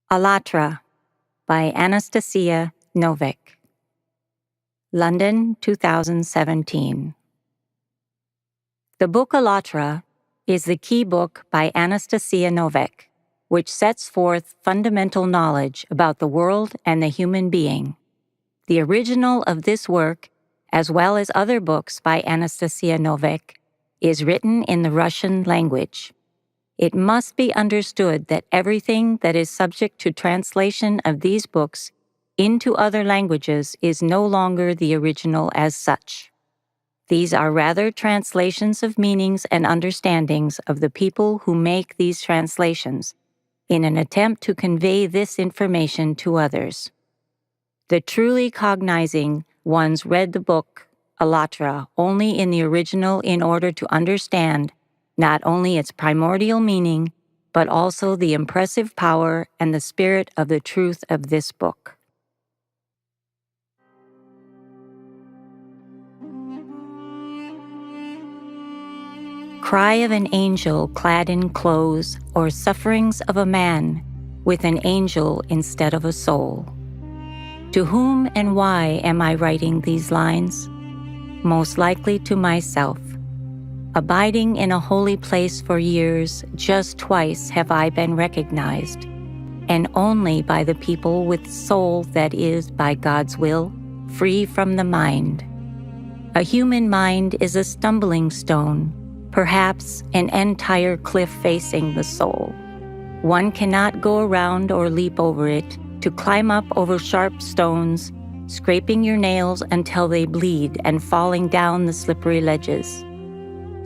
АllatRa by Anastasia, Novykh. London, 2017. The book АllatRa is the key book by Anastasia Novykh, which sets forth fundamental knowledge about the world and the human being. The original of this work, as well as other books by Anastasia Novykh, is written in the Russian language. It must be understood that everything that is subject to translation of these books into other languages is no longer the original as such. These are rather translations of meanings and understandings of the people who make these translations, in an attempt to convey this information to others. The truly cognizing ones read the book АllatRa only in the original in order to understand not only its primordial meaning, but also the impressive power and the spirit of the truth of this book. Cry of an angel clad in clothes, or sufferings of a man with an angel instead of a soul. To whom and why am I writing these lines? Most likely to myself. Abiding in a holy place for years, just twice have I been recognized, and only by the people with soul that is, by God's will, free from the mind. A human mind is a stumbling stone, perhaps an entire cliff facing the soul. One cannot go around or leap over it, to climb up over sharp stones, scraping your nails until they bleed and falling down the slippery ledges.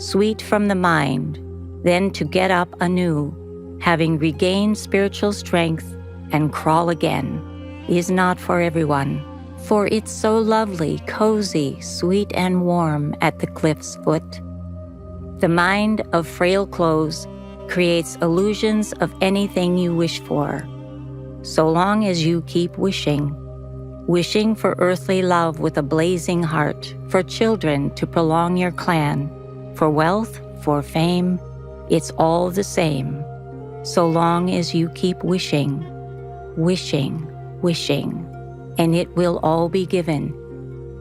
Sweet from the mind, then to get up anew, having regained spiritual strength and crawl again, is not for everyone, for it's so lovely, cozy, sweet and warm at the cliff's foot. The mind of frail clothes creates illusions of anything you wish for, so long as you keep wishing. Wishing for earthly love with a blazing heart, for children to prolong your clan, for wealth, for fame, it's all the same, so long as you keep wishing, wishing, wishing, and it will all be given.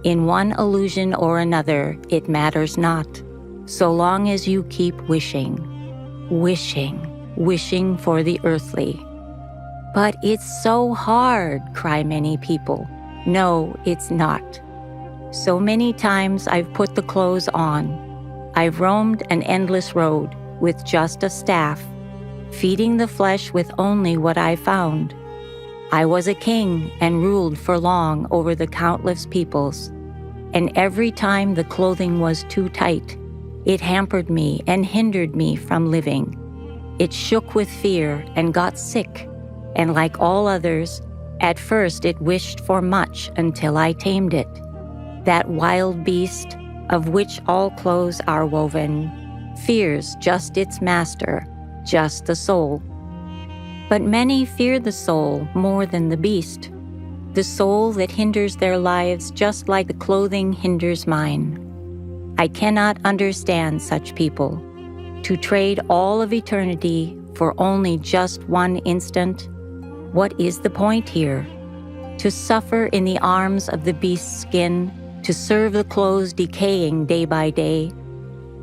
In one illusion or another, it matters not, so long as you keep wishing, wishing, wishing for the earthly. But it's so hard, cry many people. No, it's not. So many times I've put the clothes on. I've roamed an endless road with just a staff, feeding the flesh with only what I found. I was a king and ruled for long over the countless peoples, and every time the clothing was too tight, it hampered me and hindered me from living. It shook with fear and got sick, and like all others, at first it wished for much until I tamed it. That wild beast, of which all clothes are woven, fears just its master, just the soul. But many fear the soul more than the beast, the soul that hinders their lives just like the clothing hinders mine. I cannot understand such people. To trade all of eternity for only just one instant, what is the point here? To suffer in the arms of the beast's skin, to serve the clothes decaying day by day.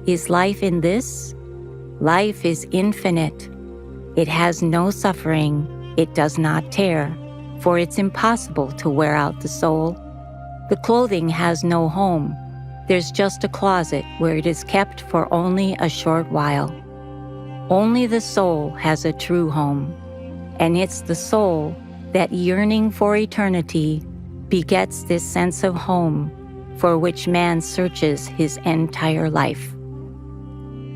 Is life in this? Life is infinite. It has no suffering. It does not tear, for it's impossible to wear out the soul. The clothing has no home. There's just a closet where it is kept for only a short while. Only the soul has a true home, and it's the soul that, yearning for eternity, begets this sense of home for which man searches his entire life.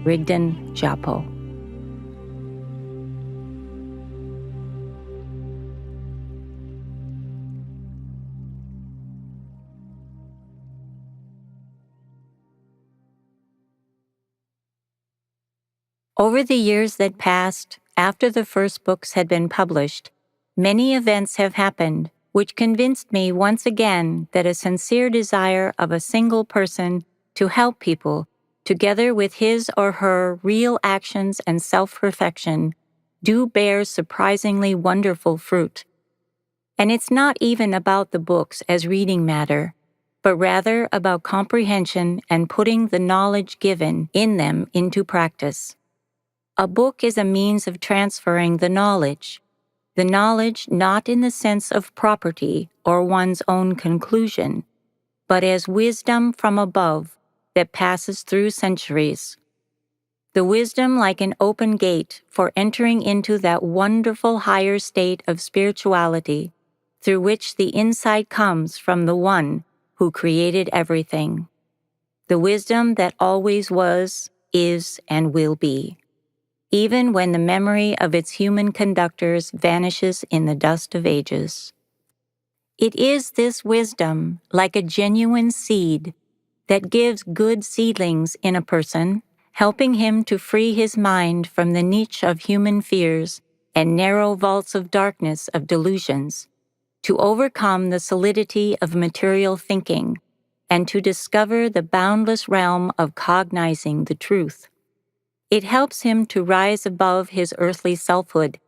Rigdon Japo. Over the years that passed, after the first books had been published, many events have happened which convinced me once again that a sincere desire of a single person to help people, together with his or her real actions and self-perfection, do bear surprisingly wonderful fruit. And it's not even about the books as reading matter, but rather about comprehension and putting the knowledge given in them into practice. A book is a means of transferring the knowledge not in the sense of property or one's own conclusion, but as wisdom from above that passes through centuries. The wisdom like an open gate for entering into that wonderful higher state of spirituality through which the insight comes from the One who created everything. The wisdom that always was, is, and will be, even when the memory of its human conductors vanishes in the dust of ages. It is this wisdom, like a genuine seed, that gives good seedlings in a person, helping him to free his mind from the niche of human fears and narrow vaults of darkness of delusions, to overcome the solidity of material thinking, and to discover the boundless realm of cognizing the truth. It helps him to rise above his earthly selfhood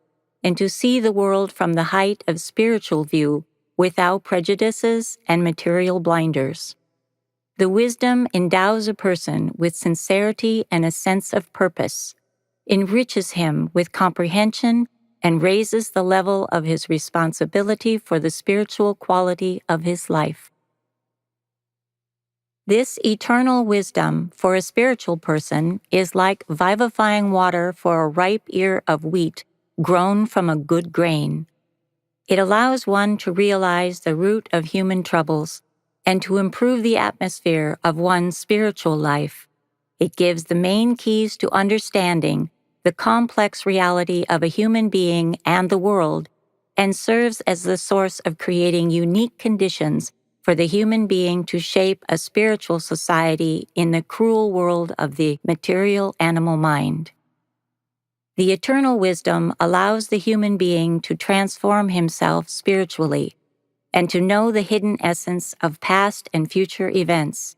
and to see the world from the height of spiritual view without prejudices and material blinders. The wisdom endows a person with sincerity and a sense of purpose, enriches him with comprehension, and raises the level of his responsibility for the spiritual quality of his life. This eternal wisdom for a spiritual person is like vivifying water for a ripe ear of wheat grown from a good grain. It allows one to realize the root of human troubles and to improve the atmosphere of one's spiritual life. It gives the main keys to understanding the complex reality of a human being and the world, and serves as the source of creating unique conditions for the human being to shape a spiritual society in the cruel world of the material animal mind. The eternal wisdom allows the human being to transform himself spiritually and to know the hidden essence of past and future events.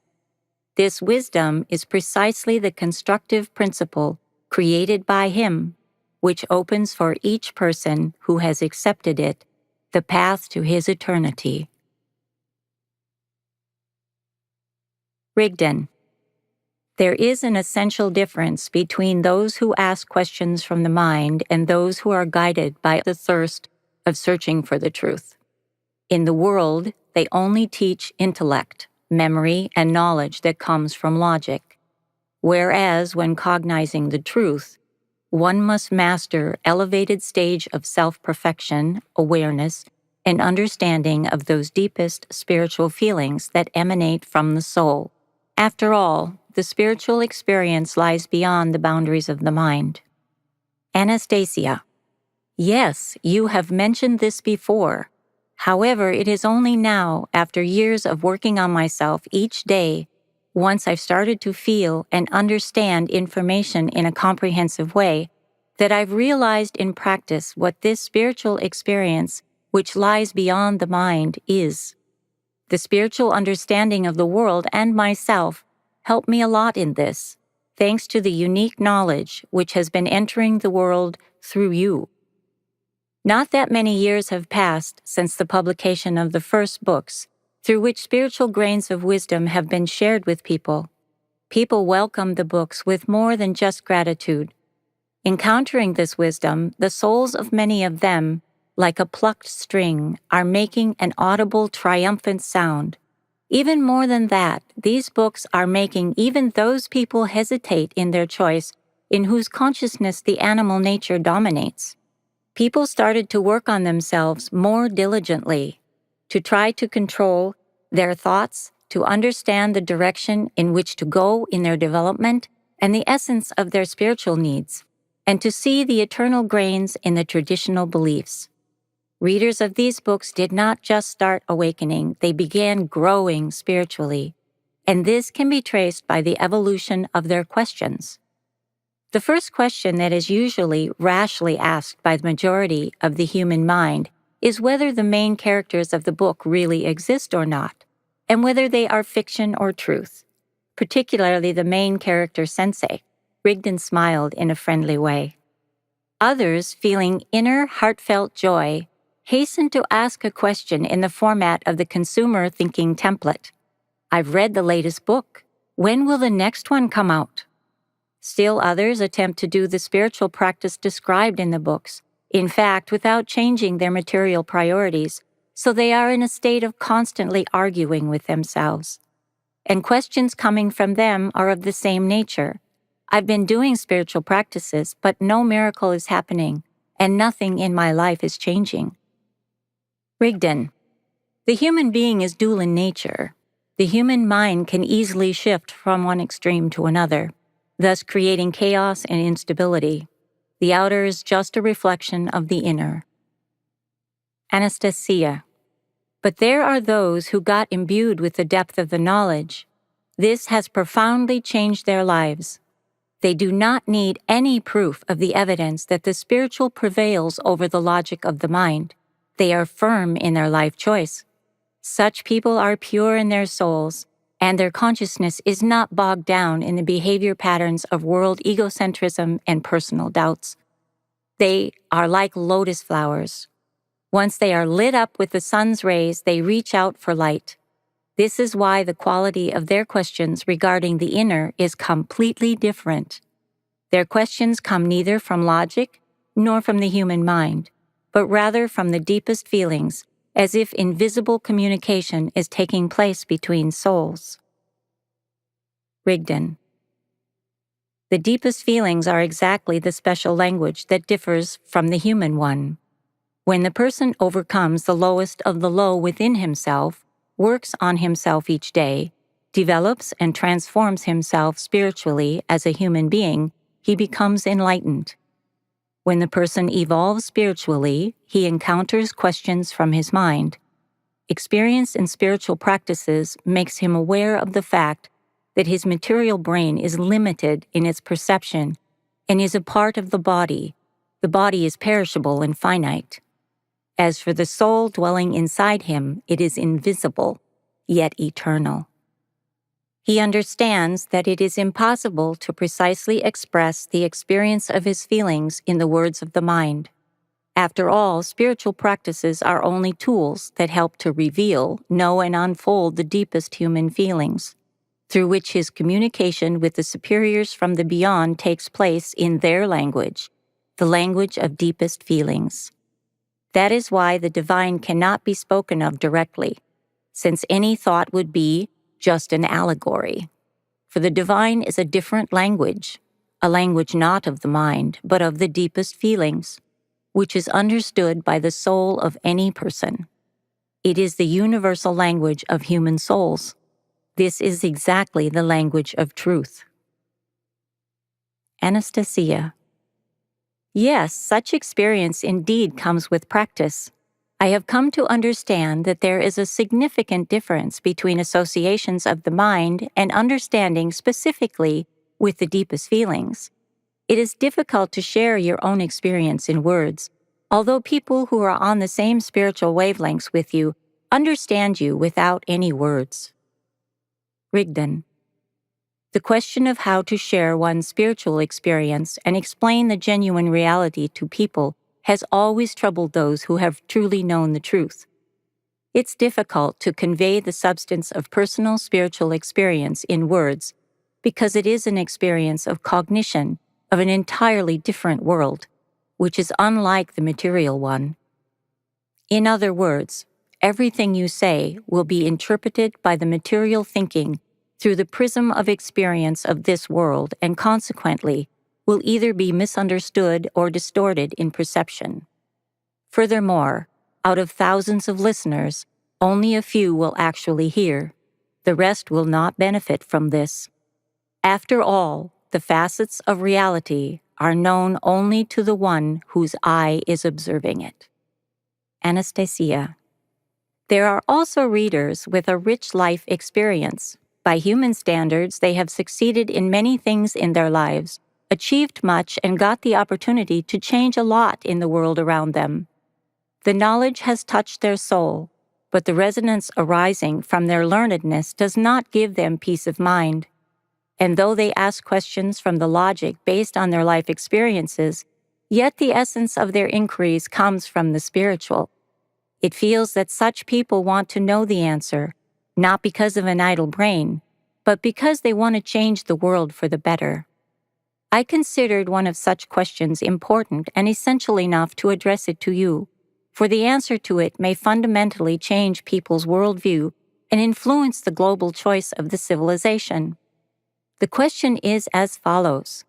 This wisdom is precisely the constructive principle created by him, which opens for each person who has accepted it the path to his eternity. Rigdon. There is an essential difference between those who ask questions from the mind and those who are guided by the thirst of searching for the truth. In the world, they only teach intellect, memory, and knowledge that comes from logic. Whereas when cognizing the truth, one must master elevated stage of self-perfection, awareness, and understanding of those deepest spiritual feelings that emanate from the soul. After all, the spiritual experience lies beyond the boundaries of the mind. Anastasia. Yes, you have mentioned this before. However, it is only now, after years of working on myself each day, once I've started to feel and understand information in a comprehensive way, that I've realized in practice what this spiritual experience, which lies beyond the mind, is. The spiritual understanding of the world and myself helped me a lot in this, thanks to the unique knowledge which has been entering the world through you. Not that many years have passed since the publication of the first books, through which spiritual grains of wisdom have been shared with people. People welcomed the books with more than just gratitude. Encountering this wisdom, the souls of many of them, like a plucked string, are making an audible triumphant sound. Even more than that, these books are making even those people hesitate in their choice in whose consciousness the animal nature dominates. People started to work on themselves more diligently, to try to control their thoughts, to understand the direction in which to go in their development and the essence of their spiritual needs, and to see the eternal grains in the traditional beliefs. Readers of these books did not just start awakening, they began growing spiritually, and this can be traced by the evolution of their questions. The first question that is usually rashly asked by the majority of the human mind is whether the main characters of the book really exist or not, and whether they are fiction or truth, particularly the main character Sensei. Rigdon smiled in a friendly way. Others, feeling inner heartfelt joy, hasten to ask a question in the format of the consumer thinking template. I've read the latest book. When will the next one come out? Still others attempt to do the spiritual practice described in the books, in fact, without changing their material priorities, so they are in a state of constantly arguing with themselves. And questions coming from them are of the same nature. I've been doing spiritual practices, but no miracle is happening, and nothing in my life is changing. Rigdon. The human being is dual in nature. The human mind can easily shift from one extreme to another, thus creating chaos and instability. The outer is just a reflection of the inner. Anastasia. But there are those who got imbued with the depth of the knowledge. This has profoundly changed their lives. They do not need any proof of the evidence that the spiritual prevails over the logic of the mind. They are firm in their life choice. Such people are pure in their souls, and their consciousness is not bogged down in the behavior patterns of world egocentrism and personal doubts. They are like lotus flowers. Once they are lit up with the sun's rays, they reach out for light. This is why the quality of their questions regarding the inner is completely different. Their questions come neither from logic nor from the human mind, but rather from the deepest feelings, as if invisible communication is taking place between souls. Rigdon. The deepest feelings are exactly the special language that differs from the human one. When the person overcomes the lowest of the low within himself, works on himself each day, develops and transforms himself spiritually as a human being, he becomes enlightened. When the person evolves spiritually, he encounters questions from his mind. Experience in spiritual practices makes him aware of the fact that his material brain is limited in its perception and is a part of the body. The body is perishable and finite. As for the soul dwelling inside him, it is invisible, yet eternal. He understands that it is impossible to precisely express the experience of his feelings in the words of the mind. After all, spiritual practices are only tools that help to reveal, know, and unfold the deepest human feelings, through which his communication with the superiors from the beyond takes place in their language, the language of deepest feelings. That is why the divine cannot be spoken of directly, since any thought would be just an allegory. For the divine is a different language, a language not of the mind, but of the deepest feelings, which is understood by the soul of any person. It is the universal language of human souls. This is exactly the language of truth. Anastasia. Yes, such experience indeed comes with practice. I have come to understand that there is a significant difference between associations of the mind and understanding specifically with the deepest feelings. It is difficult to share your own experience in words, although people who are on the same spiritual wavelengths with you understand you without any words. Rigdon. The question of how to share one's spiritual experience and explain the genuine reality to people has always troubled those who have truly known the truth. It's difficult to convey the substance of personal spiritual experience in words because it is an experience of cognition of an entirely different world, which is unlike the material one. In other words, everything you say will be interpreted by the material thinking through the prism of experience of this world and consequently will either be misunderstood or distorted in perception. Furthermore, out of thousands of listeners, only a few will actually hear. The rest will not benefit from this. After all, the facets of reality are known only to the one whose eye is observing it. Anastasia. There are also readers with a rich life experience. By human standards, they have succeeded in many things in their lives, achieved much, and got the opportunity to change a lot in the world around them. The knowledge has touched their soul, but the resonance arising from their learnedness does not give them peace of mind. And though they ask questions from the logic based on their life experiences, Yet the essence of their inquiries comes from the spiritual. It feels that such people want to know the answer, not because of an idle brain, but because they want to change the world for the better. I considered one of such questions important and essential enough to address it to you, for the answer to it may fundamentally change people's worldview and influence the global choice of the civilization. The question is as follows.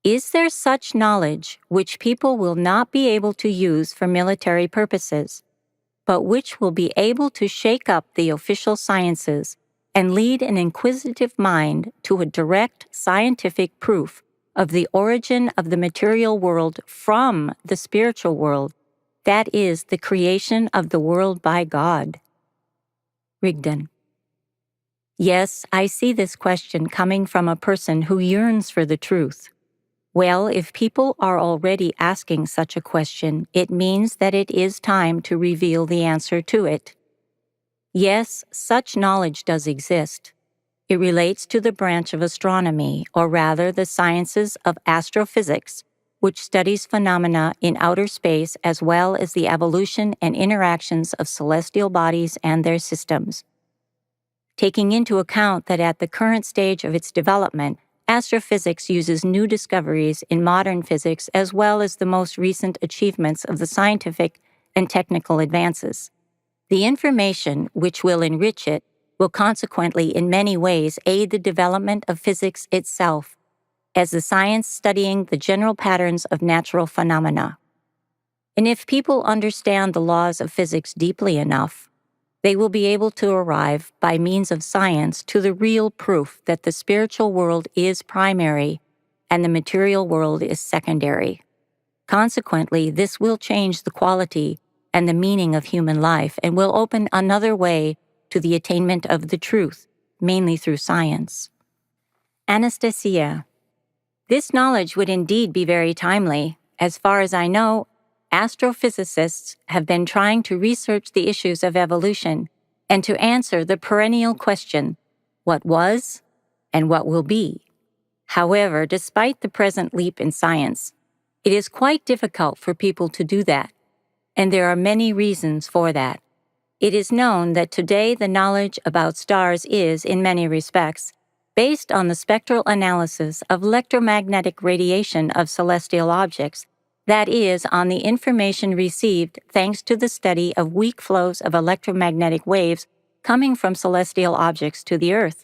Is there such knowledge which people will not be able to use for military purposes, but which will be able to shake up the official sciences and lead an inquisitive mind to a direct scientific proof of the origin of the material world from the spiritual world, that is, the creation of the world by God? Rigdon. Yes, I see this question coming from a person who yearns for the truth. Well, if people are already asking such a question, it means that it is time to reveal the answer to it. Yes, such knowledge does exist. It relates to the branch of astronomy, or rather the sciences of astrophysics, which studies phenomena in outer space as well as the evolution and interactions of celestial bodies and their systems. Taking into account that at the current stage of its development, astrophysics uses new discoveries in modern physics as well as the most recent achievements of the scientific and technical advances. The information which will enrich it will consequently in many ways aid the development of physics itself, as the science studying the general patterns of natural phenomena. And if people understand the laws of physics deeply enough, they will be able to arrive by means of science to the real proof that the spiritual world is primary and the material world is secondary. Consequently, this will change the quality and the meaning of human life and will open another way to the attainment of the truth, mainly through science. Anastasia. This knowledge would indeed be very timely. As far as I know, astrophysicists have been trying to research the issues of evolution and to answer the perennial question, what was and what will be. However, despite the present leap in science, it is quite difficult for people to do that, and there are many reasons for that. It is known that today the knowledge about stars is, in many respects, based on the spectral analysis of electromagnetic radiation of celestial objects, that is, on the information received thanks to the study of weak flows of electromagnetic waves coming from celestial objects to the Earth.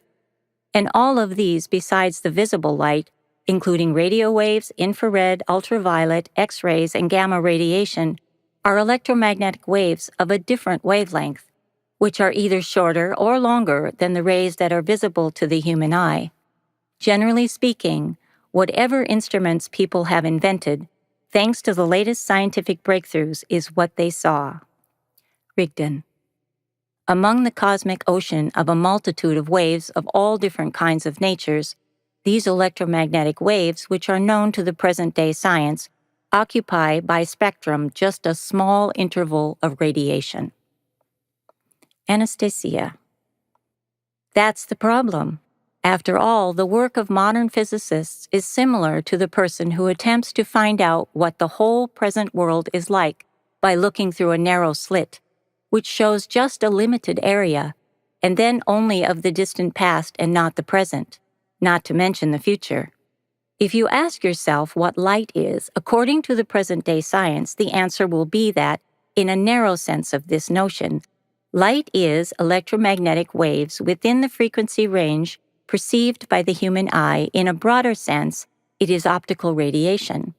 And all of these, besides the visible light, including radio waves, infrared, ultraviolet, X-rays, and gamma radiation, are electromagnetic waves of a different wavelength, which are either shorter or longer than the rays that are visible to the human eye. Generally speaking, whatever instruments people have invented, thanks to the latest scientific breakthroughs, is what they saw. Rigdon. Among the cosmic ocean of a multitude of waves of all different kinds of natures, these electromagnetic waves, which are known to the present-day science, occupy by spectrum just a small interval of radiation. Anastasia. That's the problem. After all, the work of modern physicists is similar to the person who attempts to find out what the whole present world is like by looking through a narrow slit, which shows just a limited area, and then only of the distant past and not the present, not to mention the future. If you ask yourself what light is, according to the present-day science, the answer will be that, in a narrow sense of this notion, light is electromagnetic waves within the frequency range perceived by the human eye. In a broader sense, it is optical radiation.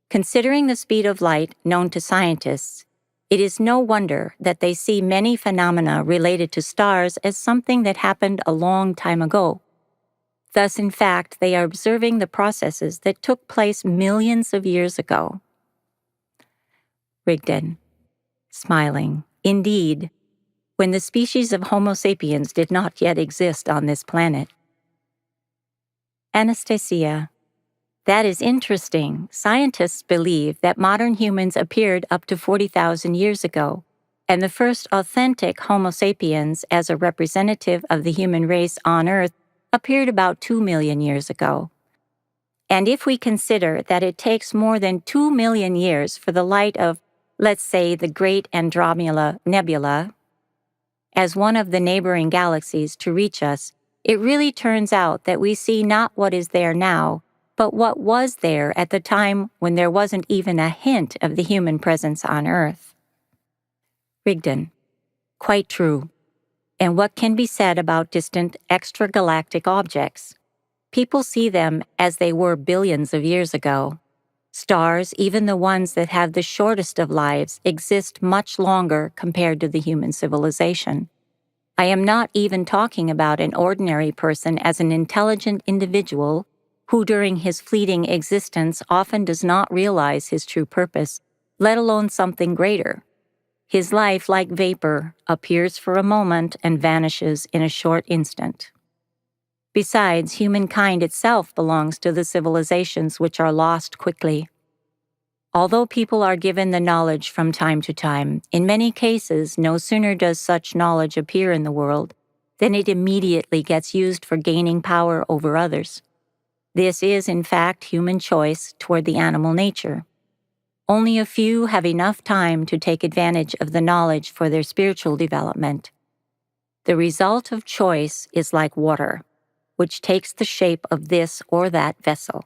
Considering the speed of light known to scientists, it is no wonder that they see many phenomena related to stars as something that happened a long time ago. Thus, in fact, they are observing the processes that took place millions of years ago. Rigdon. Smiling. Indeed, when the species of Homo sapiens did not yet exist on this planet. Anastasia. That is interesting. Scientists believe that modern humans appeared up to 40,000 years ago, and the first authentic Homo sapiens as a representative of the human race on Earth appeared about 2 million years ago. And if we consider that it takes more than 2 million years for the light of, let's say, the Great Andromeda Nebula, as one of the neighboring galaxies, to reach us, it really turns out that we see not what is there now, but what was there at the time when there wasn't even a hint of the human presence on Earth. Rigdon: quite true. And what can be said about distant extragalactic objects? People see them as they were billions of years ago. Stars, even the ones that have the shortest of lives, exist much longer compared to the human civilization. I am not even talking about an ordinary person as an intelligent individual who during his fleeting existence often does not realize his true purpose, let alone something greater. His life, like vapor, appears for a moment and vanishes in a short instant. Besides, humankind itself belongs to the civilizations which are lost quickly. Although people are given the knowledge from time to time, in many cases no sooner does such knowledge appear in the world than it immediately gets used for gaining power over others. This is, in fact, human choice toward the animal nature. Only a few have enough time to take advantage of the knowledge for their spiritual development. The result of choice is like water, which takes the shape of this or that vessel.